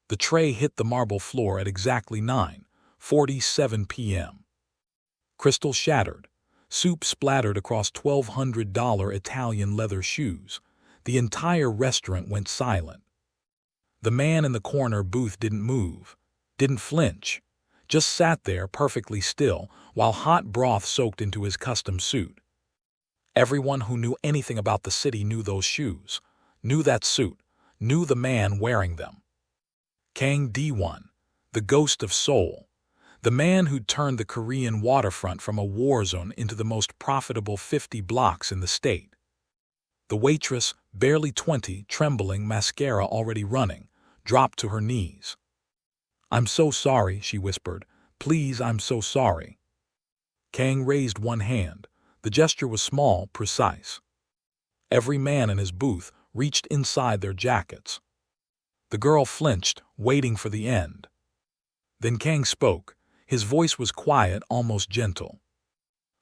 The tray hit the marble floor at exactly 9:47 p.m. Crystal shattered. Soup splattered across $1,200 Italian leather shoes. The entire restaurant went silent. The man in the corner booth didn't move, didn't flinch, just sat there perfectly still while hot broth soaked into his custom suit. Everyone who knew anything about the city knew those shoes, knew that suit, knew the man wearing them. Kang Dae-won, the Ghost of Seoul, the man who'd turned the Korean waterfront from a war zone into the most profitable 50 blocks in the state. The waitress, barely 20, trembling, mascara already running, dropped to her knees. "I'm so sorry," she whispered. "Please, I'm so sorry." Kang raised one hand. The gesture was small, precise. Every man in his booth reached inside their jackets. The girl flinched, waiting for the end. Then Kang spoke. His voice was quiet, almost gentle.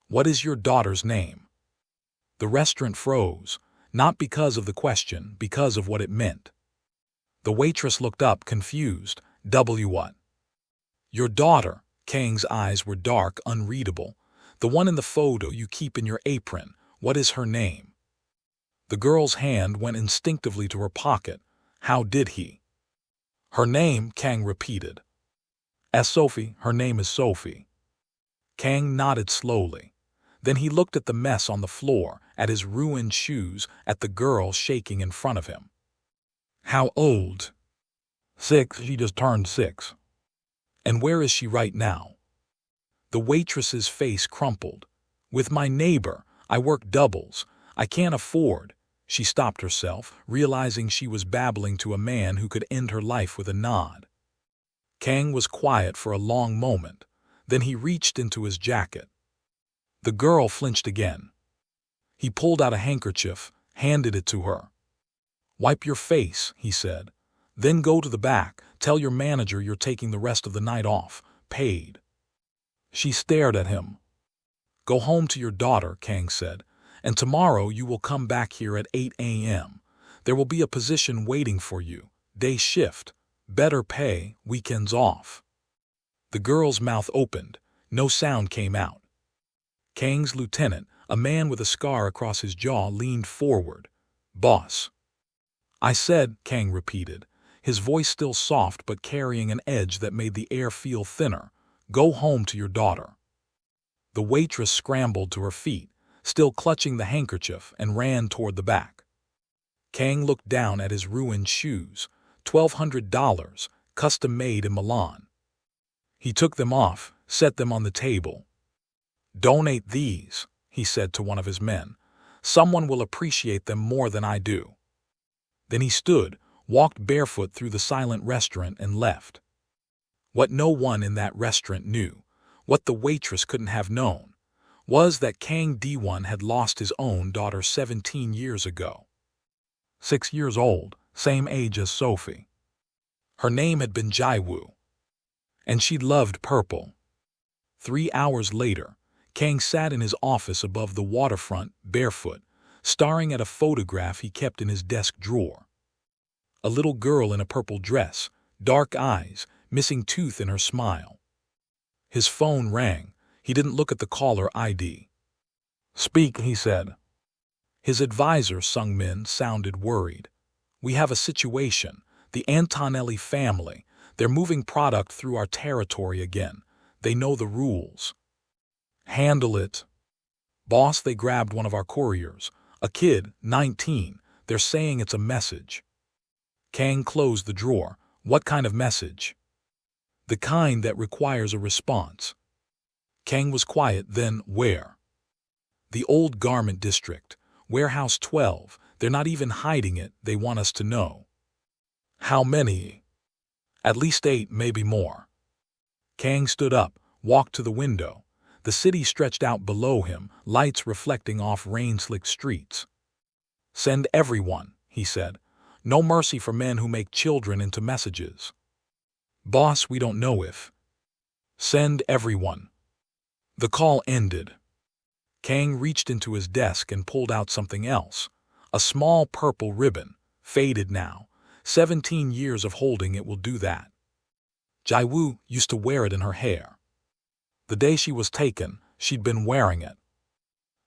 "What is your daughter's name?" The restaurant froze, not because of the question, because of what it meant. The waitress looked up, confused. What? "Your daughter." Kang's eyes were dark, unreadable. "The one in the photo you keep in your apron. What is her name?" The girl's hand went instinctively to her pocket. How did he? "Her name," Kang repeated. "Sophie, her name is Sophie." Kang nodded slowly. Then he looked at the mess on the floor, at his ruined shoes, at the girl shaking in front of him. "How old?" "6, she just turned 6. "And where is she right now?" The waitress's face crumpled. "With my neighbor. I work doubles. I can't afford." She stopped herself, realizing she was babbling to a man who could end her life with a nod. Kang was quiet for a long moment. Then he reached into his jacket. The girl flinched again. He pulled out a handkerchief, handed it to her. "Wipe your face," he said. "Then go to the back. Tell your manager you're taking the rest of the night off. Paid." She stared at him. "Go home to your daughter," Kang said, "and tomorrow you will come back here at 8 a.m. There will be a position waiting for you. Day shift. Better pay, weekends off." The girl's mouth opened. No sound came out. Kang's lieutenant, a man with a scar across his jaw, leaned forward. "Boss." "I said," Kang repeated, his voice still soft but carrying an edge that made the air feel thinner, "go home to your daughter." The waitress scrambled to her feet, still clutching the handkerchief, and ran toward the back. Kang looked down at his ruined shoes. $1,200, custom-made in Milan. He took them off, set them on the table. "Donate these," he said to one of his men. "Someone will appreciate them more than I do." Then he stood, walked barefoot through the silent restaurant, and left. What no one in that restaurant knew, what the waitress couldn't have known, was that Kang Dae-won had lost his own daughter 17 years ago. 6 years old, same age as Sophie. Her name had been Jae-woo. And she'd loved purple. 3 hours later, Kang sat in his office above the waterfront, barefoot, staring at a photograph he kept in his desk drawer. A little girl in a purple dress, dark eyes, missing tooth in her smile. His phone rang. He didn't look at the caller ID. "Speak," he said. His advisor, Sung-min, sounded worried. "We have a situation. The Antonelli family. They're moving product through our territory again. They know the rules." "Handle it." "Boss, they grabbed one of our couriers. A kid, 19. They're saying it's a message." Kang closed the drawer. "What kind of message?" "The kind that requires a response." Kang was quiet. "Then where?" "The old garment district. Warehouse 12. They're not even hiding it. They want us to know." "How many?" "At least 8, maybe more." Kang stood up, walked to the window. The city stretched out below him, lights reflecting off rain-slicked streets. "Send everyone," he said. "No mercy for men who make children into messages." "Boss, we don't know if." "Send everyone." The call ended. Kang reached into his desk and pulled out something else. A small purple ribbon, faded now, 17 years of holding it will do that. Jaiwoo used to wear it in her hair. The day she was taken, she'd been wearing it.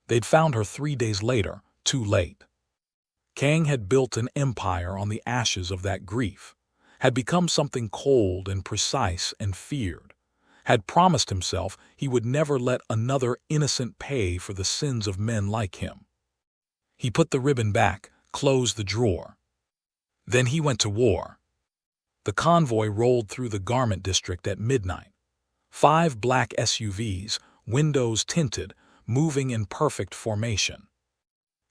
They'd found her 3 days later, too late. Kang had built an empire on the ashes of that grief, had become something cold and precise and feared, had promised himself he would never let another innocent pay for the sins of men like him. He put the ribbon back, closed the drawer. Then he went to war. The convoy rolled through the garment district at midnight. 5 black SUVs, windows tinted, moving in perfect formation.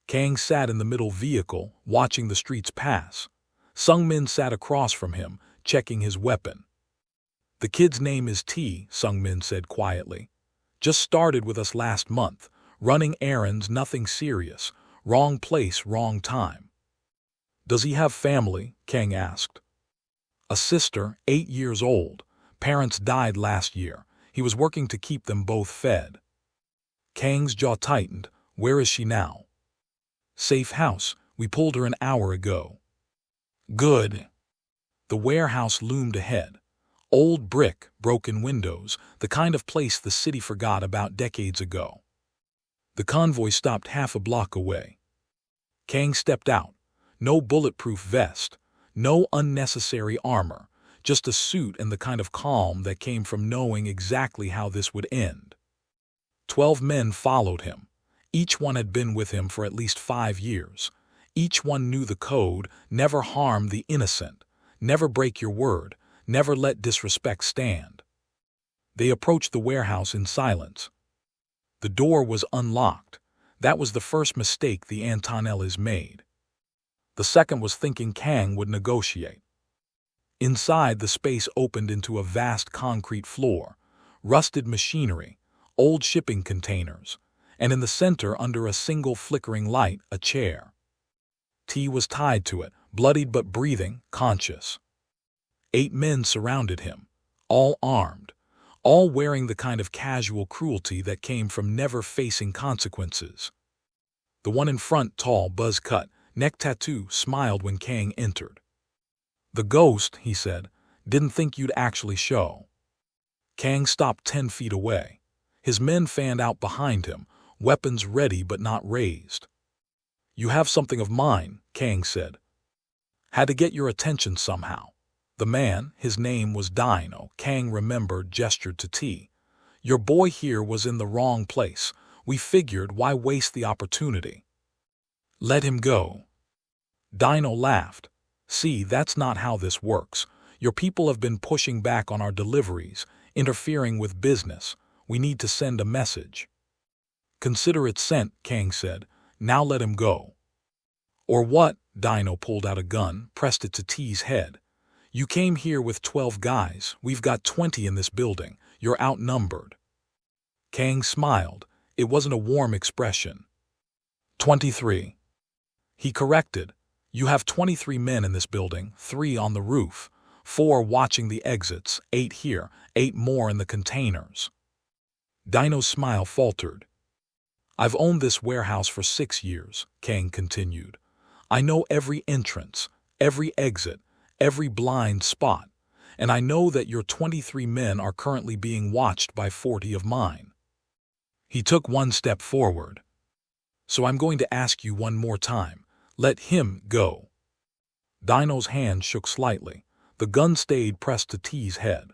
Kang sat in the middle vehicle, watching the streets pass. Sungmin sat across from him, checking his weapon. "The kid's name is T," Sungmin said quietly. "Just started with us last month, running errands, nothing serious. Wrong place, wrong time." "Does he have family?" Kang asked. "A sister, 8 years old. Parents died last year. He was working to keep them both fed." Kang's jaw tightened. "Where is she now?" "Safe house. We pulled her an hour ago." "Good." The warehouse loomed ahead. Old brick, broken windows, the kind of place the city forgot about decades ago. The convoy stopped half a block away. Kang stepped out. No bulletproof vest, no unnecessary armor, just a suit and the kind of calm that came from knowing exactly how this would end. 12 men followed him. Each one had been with him for at least 5 years. Each one knew the code: never harm the innocent, never break your word, never let disrespect stand. They approached the warehouse in silence. The door was unlocked. That was the first mistake the Antonellis made. The second was thinking Kang would negotiate. Inside, the space opened into a vast concrete floor, rusted machinery, old shipping containers, and in the center, under a single flickering light, a chair. T was tied to it, bloodied but breathing, conscious. 8 men surrounded him, all armed, all wearing the kind of casual cruelty that came from never facing consequences. The one in front, tall, buzz-cut, neck tattoo, smiled when Kang entered. "The ghost," he said, "didn't think you'd actually show." Kang stopped 10 feet away. His men fanned out behind him, weapons ready but not raised. "You have something of mine," Kang said. "Had to get your attention somehow." The man, his name was Dino, Kang remembered, gestured to T. "Your boy here was in the wrong place. We figured, why waste the opportunity? Let him go." Dino laughed. "See, that's not how this works. Your people have been pushing back on our deliveries, interfering with business. We need to send a message." "Consider it sent," Kang said. "Now let him go." "Or what?" Dino pulled out a gun, pressed it to T's head. "You came here with 12 guys. We've got 20 in this building. You're outnumbered." Kang smiled. It wasn't a warm expression. 23. He corrected. "You have 23 men in this building, 3 on the roof, 4 watching the exits, 8 here, 8 more in the containers." Dino's smile faltered. "I've owned this warehouse for 6 years, Kang continued. "I know every entrance, every exit, every blind spot, and I know that your 23 men are currently being watched by 40 of mine." He took 1 step forward. "So I'm going to ask you one more time. Let him go." Dino's hand shook slightly. The gun stayed pressed to T's head.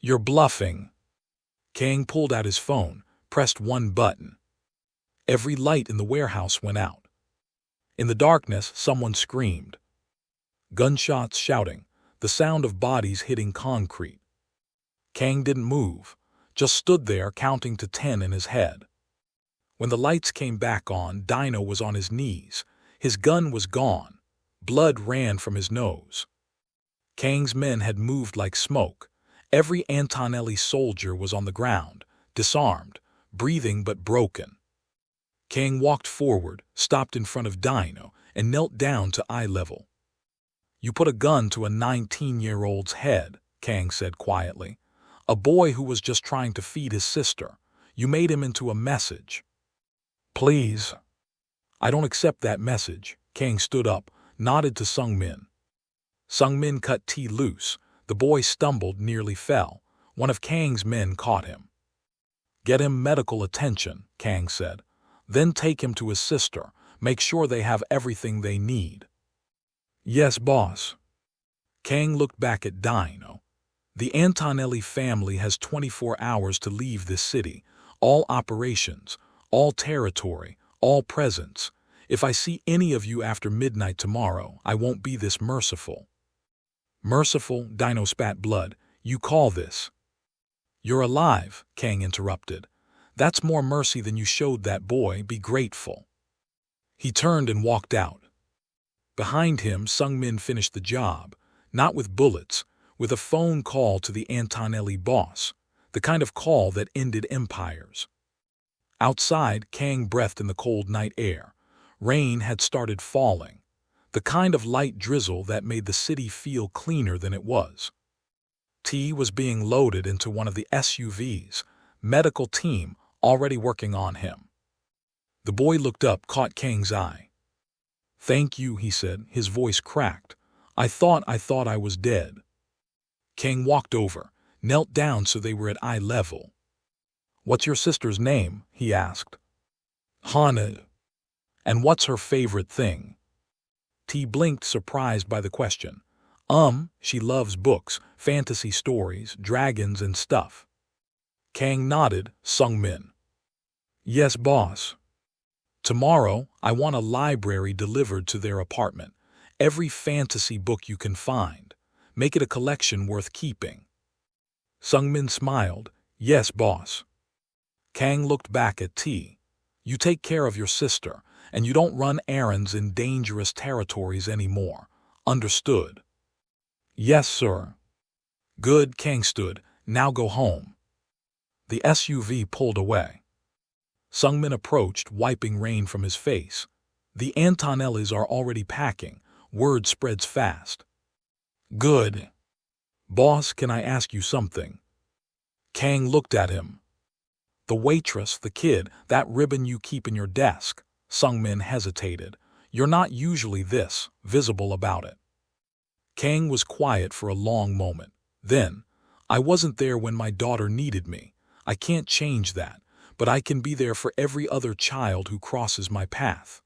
"You're bluffing." Kang pulled out his phone, pressed 1 button. Every light in the warehouse went out. In the darkness, someone screamed. Gunshots, shouting, the sound of bodies hitting concrete. Kang didn't move, just stood there counting to 10 in his head. When the lights came back on, Dino was on his knees. His gun was gone. Blood ran from his nose. Kang's men had moved like smoke. Every Antonelli soldier was on the ground, disarmed, breathing but broken. Kang walked forward, stopped in front of Dino, and knelt down to eye level. "You put a gun to a 19-year-old's head," Kang said quietly. "A boy who was just trying to feed his sister. You made him into a message." "Please." "I don't accept that message." Kang stood up, nodded to Sungmin. Sung-min cut T loose. The boy stumbled, nearly fell. One of Kang's men caught him. "Get him medical attention," Kang said. "Then take him to his sister. Make sure they have everything they need." "Yes, boss." Kang looked back at Dino. "The Antonelli family has 24 hours to leave this city. All operations, all territory, all presence. If I see any of you after midnight tomorrow, I won't be this merciful." "Merciful?" Dino spat blood. "You call this?" "You're alive," Kang interrupted. "That's more mercy than you showed that boy. Be grateful." He turned and walked out. Behind him, Sung-min finished the job, not with bullets, with a phone call to the Antonelli boss, the kind of call that ended empires. Outside, Kang breathed in the cold night air. Rain had started falling, the kind of light drizzle that made the city feel cleaner than it was. T was being loaded into one of the SUVs, medical team already working on him. The boy looked up, caught Kang's eye. "Thank you," he said, his voice cracked. I thought I was dead." Kang walked over, knelt down so they were at eye level. "What's your sister's name?" he asked. "Hana." "And what's her favorite thing?" T blinked, surprised by the question. She loves books, fantasy stories, dragons and stuff." Kang nodded. "Sung-min." "Yes, boss." "Tomorrow, I want a library delivered to their apartment. Every fantasy book you can find. Make it a collection worth keeping." Sung-min smiled. "Yes, boss." Kang looked back at T. "You take care of your sister, and you don't run errands in dangerous territories anymore. Understood?" "Yes, sir." "Good." Kang stood. "Now go home." The SUV pulled away. Sung-min approached, wiping rain from his face. "The Antonellis are already packing. Word spreads fast." "Good." "Boss, can I ask you something?" Kang looked at him. "The waitress, the kid, that ribbon you keep in your desk." Sung-min hesitated. "You're not usually this visible about it." Kang was quiet for a long moment. Then, "I wasn't there when my daughter needed me. I can't change that, but I can be there for every other child who crosses my path."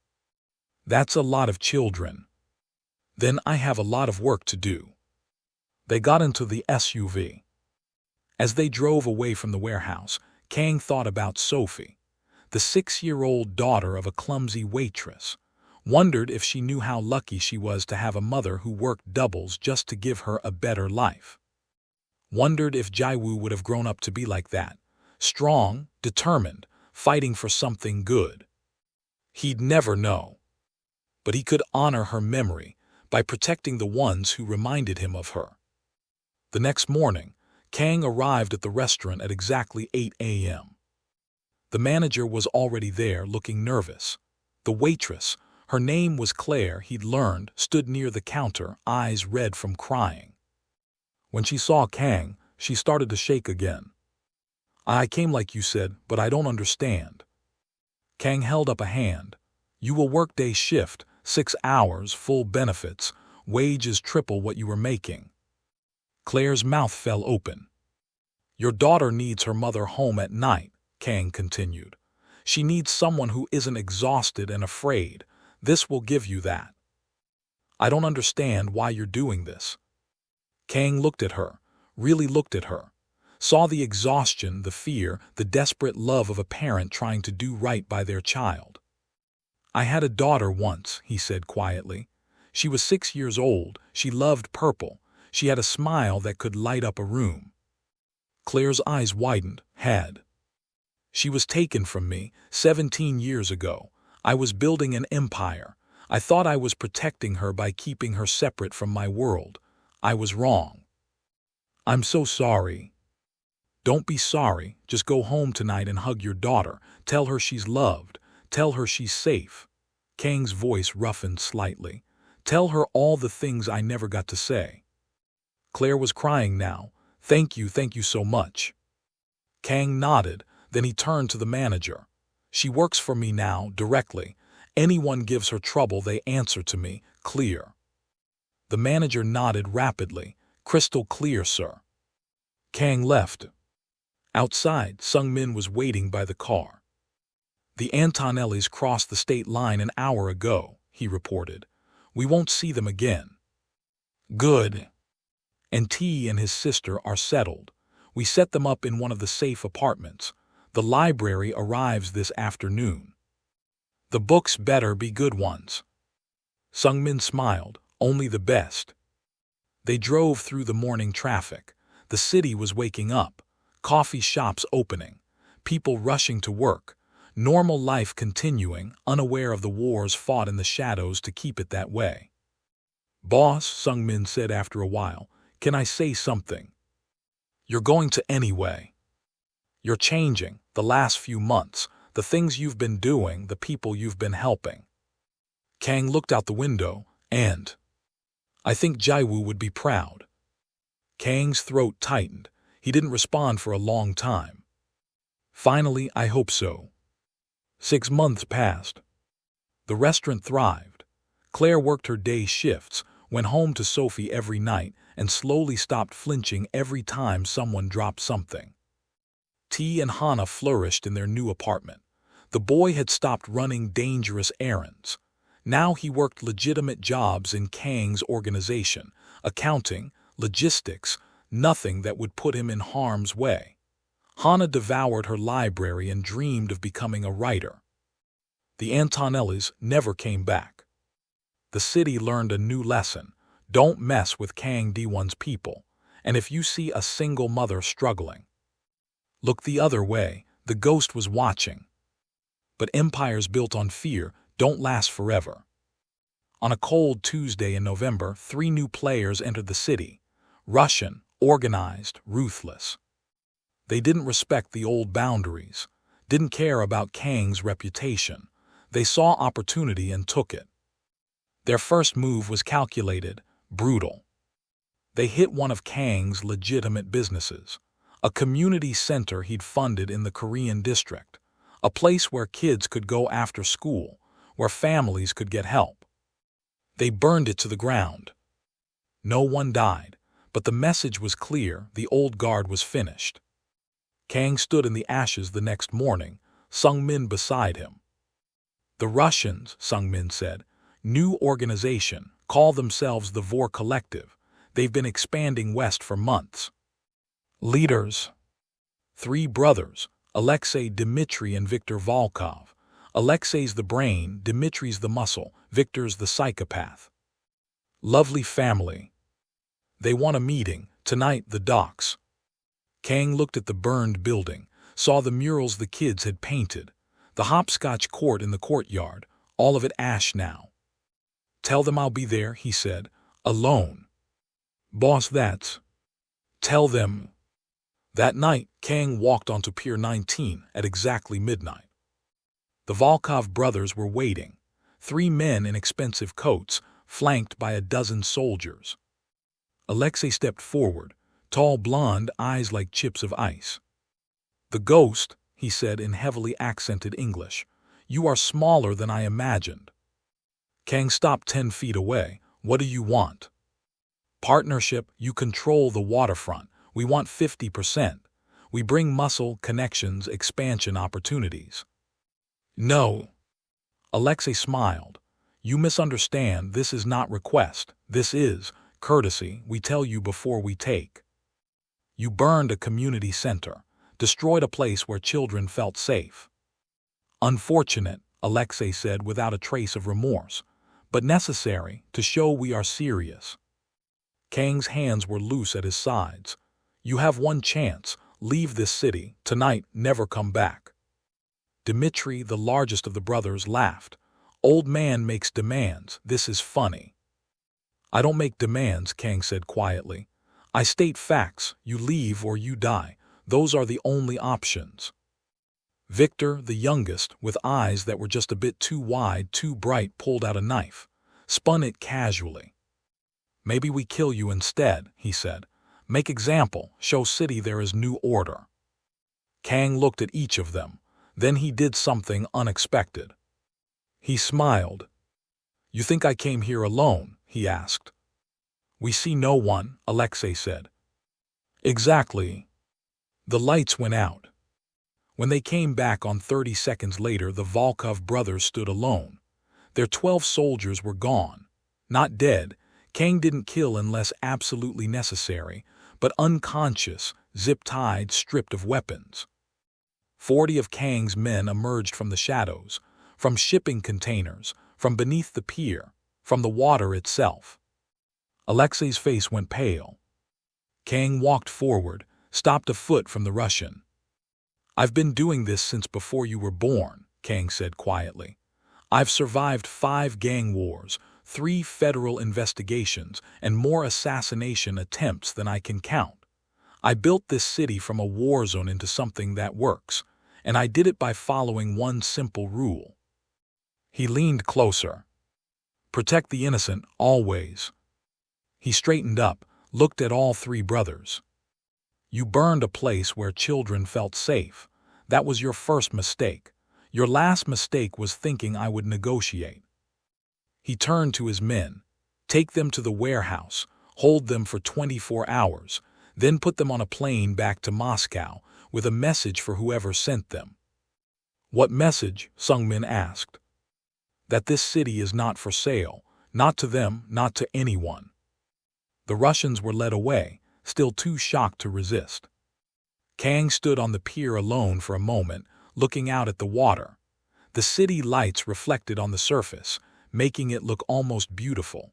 "That's a lot of children." "Then I have a lot of work to do." They got into the SUV. As they drove away from the warehouse, Kang thought about Sophie, the 6-year-old daughter of a clumsy waitress. Wondered if she knew how lucky she was to have a mother who worked doubles just to give her a better life. Wondered if Jae-woo would have grown up to be like that, strong, determined, fighting for something good. He'd never know. But he could honor her memory by protecting the ones who reminded him of her. The next morning, Kang arrived at the restaurant at exactly 8 a.m. The manager was already there, looking nervous. The waitress, her name was Claire, he'd learned, stood near the counter, eyes red from crying. When she saw Kang, she started to shake again. "I came like you said, but I don't understand." Kang held up a hand. "You will work day shift, 6 hours, full benefits, wages triple what you were making." Claire's mouth fell open. "Your daughter needs her mother home at night," Kang continued. "She needs someone who isn't exhausted and afraid. This will give you that." "I don't understand why you're doing this." Kang looked at her, really looked at her. Saw the exhaustion, the fear, the desperate love of a parent trying to do right by their child. "I had a daughter once," he said quietly. "She was 6 years old. She loved purple. She had a smile that could light up a room." Claire's eyes widened. "Had." "She was taken from me 17 years ago. I was building an empire. I thought I was protecting her by keeping her separate from my world. I was wrong. I'm so sorry." "Don't be sorry. Just go home tonight and hug your daughter. Tell her she's loved. Tell her she's safe." Kang's voice roughened slightly. "Tell her all the things I never got to say." Claire was crying now. Thank you so much." Kang nodded, then he turned to the manager. "She works for me now, directly. Anyone gives her trouble, they answer to me, clear." The manager nodded rapidly. "Crystal clear, sir." Kang left. Outside, Sung-min was waiting by the car. "The Antonellis crossed the state line an hour ago," he reported. "We won't see them again." "Good. And T and his sister are settled. We set them up in one of the safe apartments. The library arrives this afternoon. The books better be good ones." Sung-min smiled. "Only the best." They drove through the morning traffic. The city was waking up. Coffee shops opening. People rushing to work. Normal life continuing, unaware of the wars fought in the shadows to keep it that way. "Boss," Sung-min said after a while, "can I say something?" "You're going to anyway. You're changing, the last few months, the things you've been doing, the people you've been helping." Kang looked out the window, and "I think Jaiwoo would be proud." Kang's throat tightened. He didn't respond for a long time. Finally, "I hope so." 6 months passed. The restaurant thrived. Claire worked her day shifts, went home to Sophie every night, and slowly stopped flinching every time someone dropped something. T and Hana flourished in their new apartment. The boy had stopped running dangerous errands. Now he worked legitimate jobs in Kang's organization, accounting, logistics, nothing that would put him in harm's way. Hana devoured her library and dreamed of becoming a writer. The Antonellis never came back. The city learned a new lesson: don't mess with Kang Dae-won's people, and if you see a single mother struggling, look the other way. The ghost was watching. But empires built on fear don't last forever. On a cold Tuesday in November, 3 new players entered the city. Russian, organized, ruthless. They didn't respect the old boundaries, didn't care about Kang's reputation. They saw opportunity and took it. Their first move was calculated, brutal. They hit one of Kang's legitimate businesses, a community center he'd funded in the Korean district, a place where kids could go after school, where families could get help. They burned it to the ground. No one died, but the message was clear: the old guard was finished. Kang stood in the ashes the next morning, Sung-min beside him. "The Russians," Sung-min said, "new organization, call themselves the Vor Collective. They've been expanding west for months. Leaders: 3 brothers, Alexei, Dmitry, and Viktor Volkov. Alexei's the brain, Dmitry's the muscle, Viktor's the psychopath. Lovely family. They want a meeting, tonight, the docks." Kang looked at the burned building, saw the murals the kids had painted, the hopscotch court in the courtyard, all of it ash now. "Tell them I'll be there," he said, "alone." "Boss, that's..." "Tell them." That night, Kang walked onto Pier 19 at exactly midnight. The Volkov brothers were waiting, 3 men in expensive coats, flanked by a dozen soldiers. Alexei stepped forward, tall, blonde, eyes like chips of ice. "The ghost," he said in heavily accented English, "you are smaller than I imagined." Kang stopped 10 feet away. "What do you want?" "Partnership. You control the waterfront. We want 50%. We bring muscle, connections, expansion opportunities." "No." Alexei smiled. "You misunderstand. This is not request. This is courtesy. We tell you before we take. You burned a community center, destroyed a place where children felt safe." "Unfortunate," Alexei said without a trace of remorse, "but necessary to show we are serious." Kang's hands were loose at his sides. "You have one chance. Leave this city. Tonight, never come back." Dmitry, the largest of the brothers, laughed. "Old man makes demands. This is funny." "I don't make demands," Kang said quietly. "I state facts. You leave or you die. Those are the only options." Viktor, the youngest, with eyes that were just a bit too wide, too bright, pulled out a knife, spun it casually. "Maybe we kill you instead," he said. "Make example, show city there is new order." Kang looked at each of them. Then he did something unexpected. He smiled. "You think I came here alone?" he asked. We see no one, Alexei said. Exactly. The lights went out. When they came back on 30 seconds later, the Volkov brothers stood alone. Their 12 soldiers were gone. Not dead. Kang didn't kill unless absolutely necessary, but unconscious, zip-tied, stripped of weapons. 40 of Kang's men emerged from the shadows, from shipping containers, from beneath the pier, from the water itself. Alexei's face went pale. Kang walked forward, stopped a foot from the Russian. I've been doing this since before you were born, Kang said quietly. I've survived 5 gang wars, 3 federal investigations, and more assassination attempts than I can count. I built this city from a war zone into something that works, and I did it by following one simple rule. He leaned closer. Protect the innocent, always. He straightened up, looked at all 3 brothers. You burned a place where children felt safe. That was your first mistake. Your last mistake was thinking I would negotiate. He turned to his men. Take them to the warehouse, hold them for 24 hours, then put them on a plane back to Moscow with a message for whoever sent them. What message? Sungmin asked. That this city is not for sale, not to them, not to anyone. The Russians were led away, still too shocked to resist. Kang stood on the pier alone for a moment, looking out at the water. The city lights reflected on the surface, making it look almost beautiful.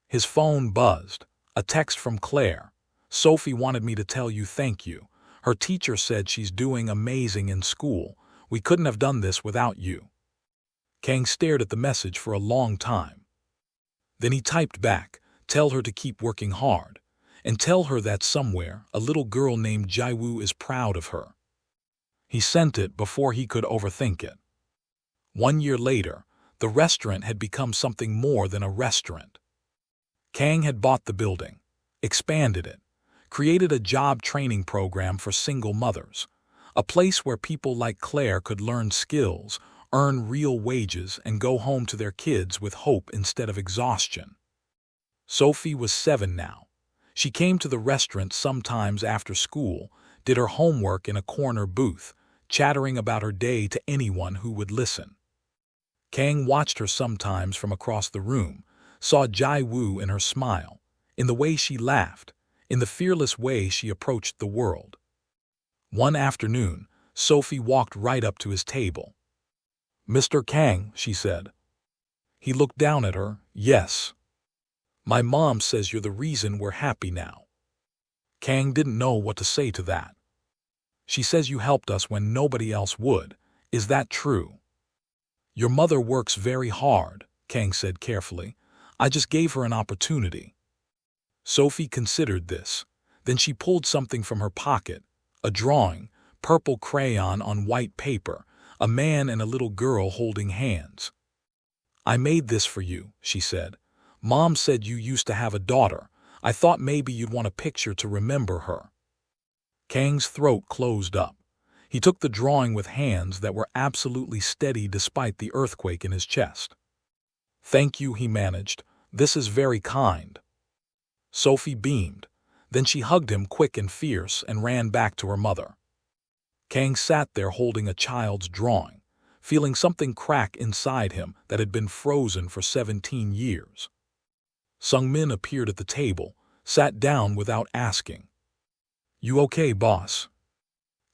His phone buzzed. A text from Claire. Sophie wanted me to tell you thank you. Her teacher said she's doing amazing in school. We couldn't have done this without you. Kang stared at the message for a long time. Then he typed back, tell her to keep working hard, and tell her that somewhere a little girl named Jaiwoo is proud of her. He sent it before he could overthink it. 1 year later, the restaurant had become something more than a restaurant. Kang had bought the building, expanded it, created a job training program for single mothers, a place where people like Claire could learn skills, earn real wages, and go home to their kids with hope instead of exhaustion. Sophie was 7 now. She came to the restaurant sometimes after school, did her homework in a corner booth, chattering about her day to anyone who would listen. Kang watched her sometimes from across the room, saw Jaiwoo in her smile, in the way she laughed, in the fearless way she approached the world. One afternoon, Sophie walked right up to his table. Mr. Kang, she said. He looked down at her. Yes. My mom says you're the reason we're happy now. Kang didn't know what to say to that. She says you helped us when nobody else would. Is that true? Your mother works very hard, Kang said carefully. I just gave her an opportunity. Sophie considered this. Then she pulled something from her pocket, a drawing, purple crayon on white paper, a man and a little girl holding hands. I made this for you, she said. Mom said you used to have a daughter. I thought maybe you'd want a picture to remember her. Kang's throat closed up. He took the drawing with hands that were absolutely steady despite the earthquake in his chest. Thank you, he managed. This is very kind. Sophie beamed. Then she hugged him quick and fierce and ran back to her mother. Kang sat there holding a child's drawing, feeling something crack inside him that had been frozen for 17 years. Sungmin appeared at the table, sat down without asking. You okay, boss?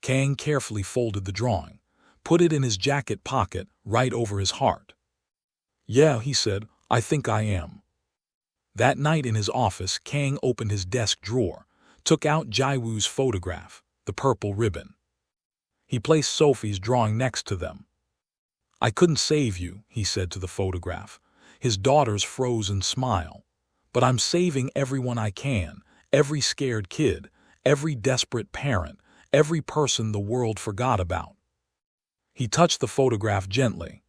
Kang carefully folded the drawing, put it in his jacket pocket right over his heart. Yeah, he said, I think I am. That night in his office, Kang opened his desk drawer, took out Jaiwoo's photograph, the purple ribbon. He placed Sophie's drawing next to them. I couldn't save you, he said to the photograph, his daughter's frozen smile. But I'm saving everyone I can, every scared kid, every desperate parent, every person the world forgot about. He touched the photograph gently.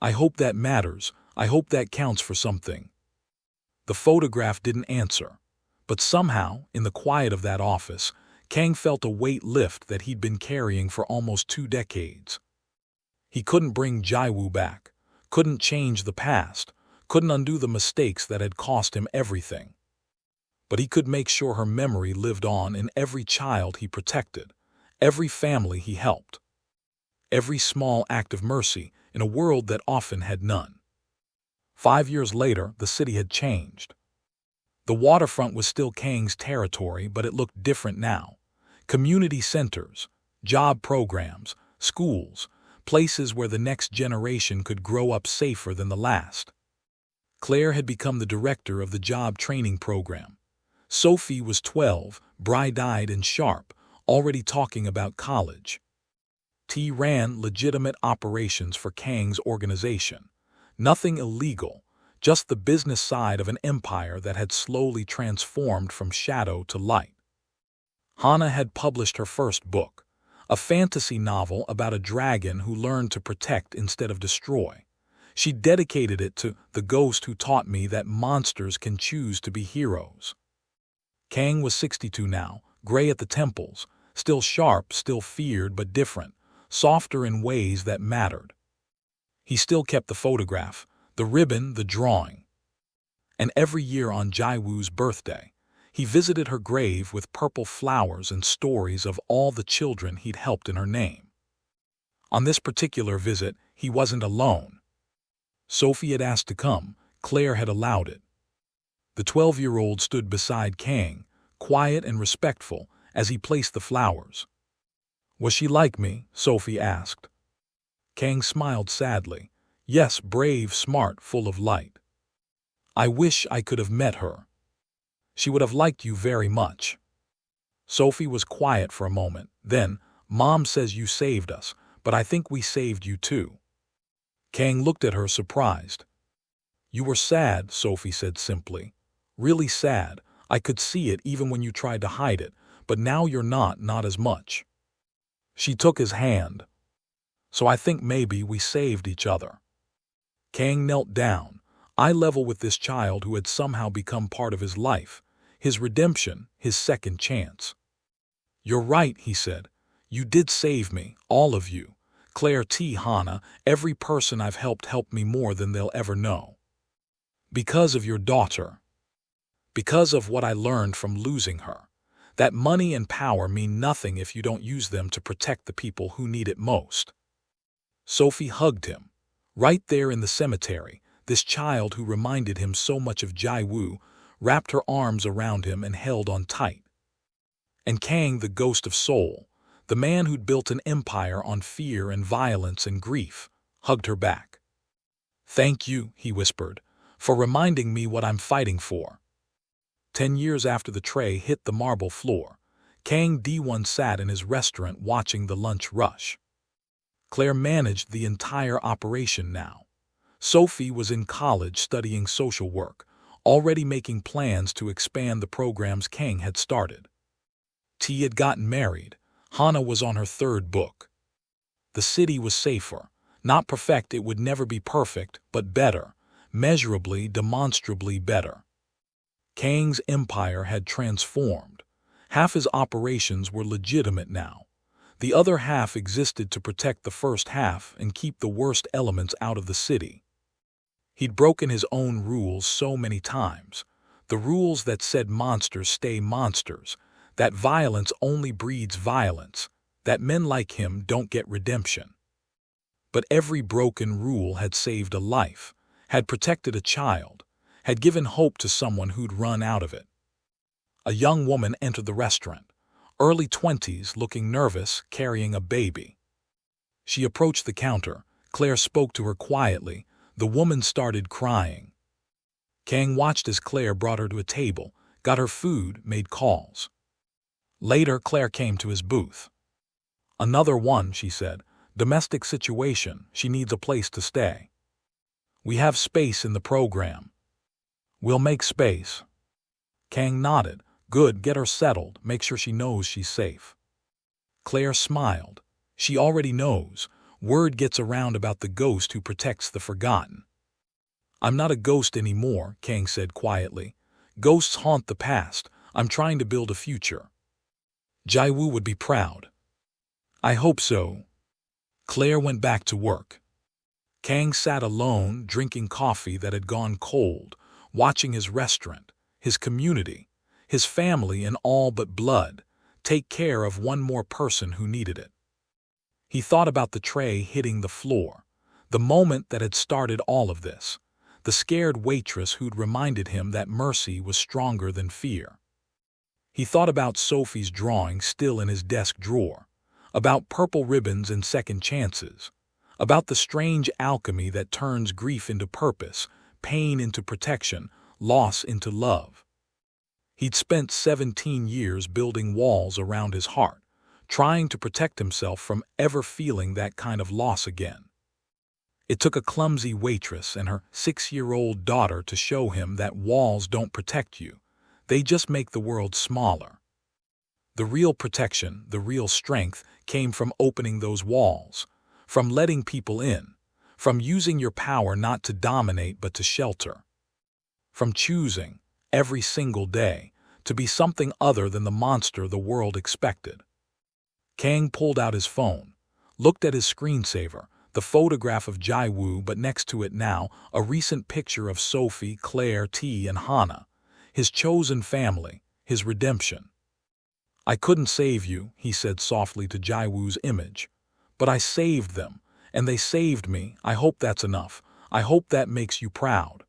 I hope that matters. I hope that counts for something. The photograph didn't answer, but somehow, in the quiet of that office, Kang felt a weight lift that he'd been carrying for almost 2 decades. He couldn't bring Jaiwoo back, couldn't change the past, couldn't undo the mistakes that had cost him everything. But he could make sure her memory lived on in every child he protected, every family he helped, every small act of mercy in a world that often had none. 5 years later, the city had changed. The waterfront was still Kang's territory, but it looked different now. Community centers, job programs, schools, places where the next generation could grow up safer than the last. Claire had become the director of the job training program. Sophie was 12, bright-eyed and sharp, already talking about college. T ran legitimate operations for Kang's organization. Nothing illegal, just the business side of an empire that had slowly transformed from shadow to light. Hana had published her first book, a fantasy novel about a dragon who learned to protect instead of destroy. She dedicated it to the ghost who taught me that monsters can choose to be heroes. Kang was 62 now, gray at the temples, still sharp, still feared but different, softer in ways that mattered. He still kept the photograph, the ribbon, the drawing. And every year on Jaiwoo's birthday, he visited her grave with purple flowers and stories of all the children he'd helped in her name. On this particular visit, he wasn't alone. Sophie had asked to come, Claire had allowed it. The 12-year-old stood beside Kang, quiet and respectful, as he placed the flowers. Was she like me? Sophie asked. Kang smiled sadly. Yes, brave, smart, full of light. I wish I could have met her. She would have liked you very much. Sophie was quiet for a moment. Then, Mom says you saved us, but I think we saved you too. Kang looked at her surprised. You were sad, Sophie said simply. Really sad. I could see it even when you tried to hide it, but now you're not as much. She took his hand. So I think maybe we saved each other. Kang knelt down, eye level with this child who had somehow become part of his life, his redemption, his second chance. You're right, he said. You did save me, all of you. Claire T. Hana, every person I've helped me more than they'll ever know. Because of your daughter. Because of what I learned from losing her. That money and power mean nothing if you don't use them to protect the people who need it most. Sophie hugged him. Right there in the cemetery, this child who reminded him so much of Jaiwoo wrapped her arms around him and held on tight. And Kang, the Ghost of Seoul, the man who'd built an empire on fear and violence and grief, hugged her back. Thank you, he whispered, for reminding me what I'm fighting for. 10 years after the tray hit the marble floor, Kang Dae-won sat in his restaurant watching the lunch rush. Claire managed the entire operation now. Sophie was in college studying social work, already making plans to expand the programs Kang had started. T had gotten married. Hana was on her third book. The city was safer. Not perfect, it would never be perfect, but better. Measurably, demonstrably better. Kang's empire had transformed. Half his operations were legitimate now. The other half existed to protect the first half and keep the worst elements out of the city. He'd broken his own rules so many times. The rules that said monsters stay monsters, that violence only breeds violence, that men like him don't get redemption. But every broken rule had saved a life, had protected a child, had given hope to someone who'd run out of it. A young woman entered the restaurant, early 20s, looking nervous, carrying a baby. She approached the counter. Claire spoke to her quietly. The woman started crying. Kang watched as Claire brought her to a table, got her food, made calls. Later, Claire came to his booth. Another one, she said. Domestic situation. She needs a place to stay. We have space in the program. We'll make space. Kang nodded. Good, get her settled. Make sure she knows she's safe. Claire smiled. She already knows. Word gets around about the ghost who protects the forgotten. I'm not a ghost anymore, Kang said quietly. Ghosts haunt the past. I'm trying to build a future. Jaiwoo would be proud. I hope so. Claire went back to work. Kang sat alone, drinking coffee that had gone cold, watching his restaurant, his community, his family in all but blood, take care of one more person who needed it. He thought about the tray hitting the floor, the moment that had started all of this, the scared waitress who'd reminded him that mercy was stronger than fear. He thought about Sophie's drawing still in his desk drawer, about purple ribbons and second chances, about the strange alchemy that turns grief into purpose, pain into protection, loss into love. He'd spent 17 years building walls around his heart, trying to protect himself from ever feeling that kind of loss again. It took a clumsy waitress and her 6-year-old daughter to show him that walls don't protect you, they just make the world smaller. The real protection, the real strength, came from opening those walls, from letting people in, from using your power not to dominate but to shelter, from choosing, every single day, to be something other than the monster the world expected. Kang pulled out his phone, looked at his screensaver, the photograph of Jae-woo, but next to it now, a recent picture of Sophie, Claire, T, and Hana, his chosen family, his redemption. "I couldn't save you," he said softly to Jae-woo's image, "but I saved them, and they saved me. I hope that's enough. I hope that makes you proud."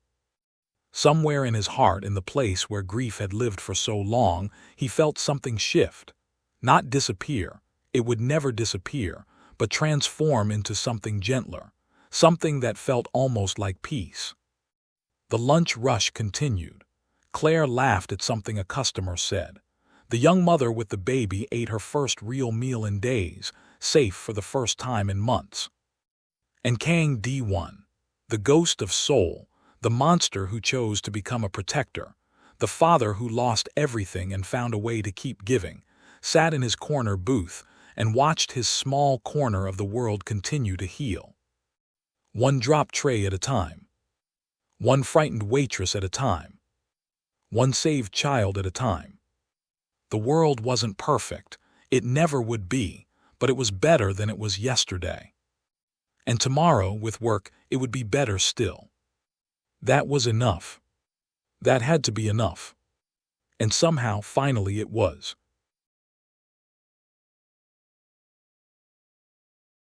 Somewhere in his heart, in the place where grief had lived for so long, he felt something shift. Not disappear, it would never disappear, but transform into something gentler, something that felt almost like peace. The lunch rush continued. Claire laughed at something a customer said. The young mother with the baby ate her first real meal in days, safe for the first time in months. And Kang Dae-won, the Ghost of Seoul, the monster who chose to become a protector, the father who lost everything and found a way to keep giving, sat in his corner booth and watched his small corner of the world continue to heal. One dropped tray at a time. One frightened waitress at a time. One saved child at a time. The world wasn't perfect. It never would be, but it was better than it was yesterday. And tomorrow, with work, it would be better still. That was enough. That had to be enough. And somehow, finally, it was.